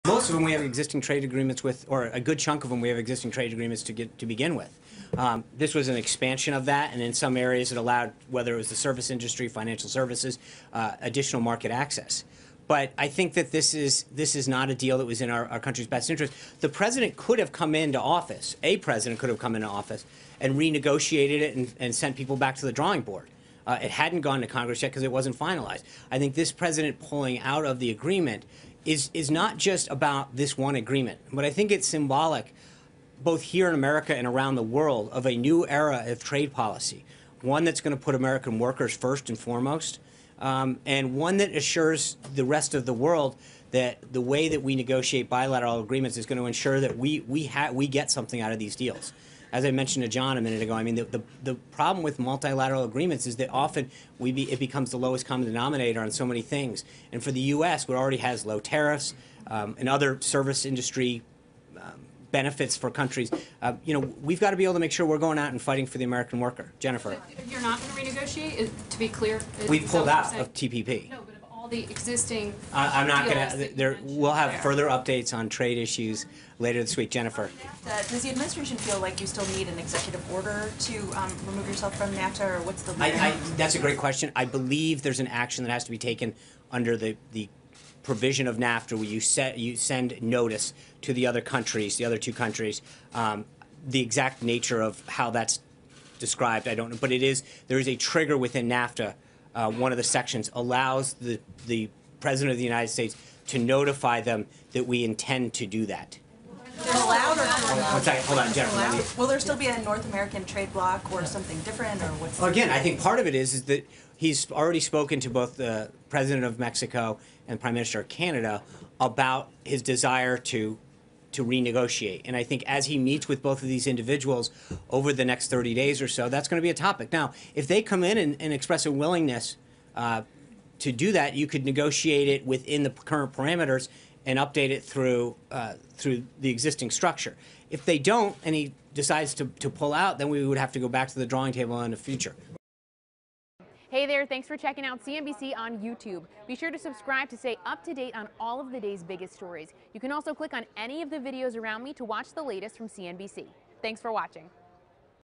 Most of them we have existing trade agreements with, or a good chunk of them we have existing trade agreements to begin with. This was an expansion of that, and in some areas it allowed, whether it was the service industry, financial services, additional market access. But I think that this is not a deal that was in our country's best interest. The president could have come into office, a president could have come into office and renegotiated it and sent people back to the drawing board. It hadn't gone to Congress yet because it wasn't finalized. I think this president pulling out of the agreement is not just about this one agreement, but I think it's symbolic, both here in America and around the world, of a new era of trade policy, one that's going to put American workers first and foremost, and one that assures the rest of the world that the way that we negotiate bilateral agreements is going to ensure that we get something out of these deals. As I mentioned to John a minute ago, I mean, the problem with multilateral agreements is that often it becomes the lowest common denominator on so many things. And for the U.S., which already has low tariffs and other service industry benefits for countries, we've got to be able to make sure we're going out and fighting for the American worker. Jennifer. If you're not going to renegotiate, to be clear, we pulled out of TPP. No, but of all the existing I'm not going to. We'll have further updates on trade issues later this week. Jennifer. Does the administration feel like you still need an executive order to remove yourself from NAFTA, or what's the legal? That's a great question. I believe there's an action that has to be taken under the provision of NAFTA where you send notice to the other countries, the other two countries. The exact nature of how that's described, I don't know, but there is a trigger within NAFTA. One of the sections allows the President of the United States to notify them that we intend to do that. They're allowed, or hold on, Jennifer. Will there still be a North American trade bloc or something different, or what's? Well, again, I think part of it is that he's already spoken to both the President of Mexico and Prime Minister of Canada about his desire to renegotiate. And I think as he meets with both of these individuals over the next 30 days or so, that's going to be a topic. Now, if they come in and express a willingness to do that, you could negotiate it within the current parameters and update it through the existing structure. If they don't, and he decides to pull out, then we would have to go back to the drawing table in the future. Hey there, thanks for checking out CNBC on YouTube. Be sure to subscribe to stay up to date on all of the day's biggest stories. You can also click on any of the videos around me to watch the latest from CNBC. Thanks for watching.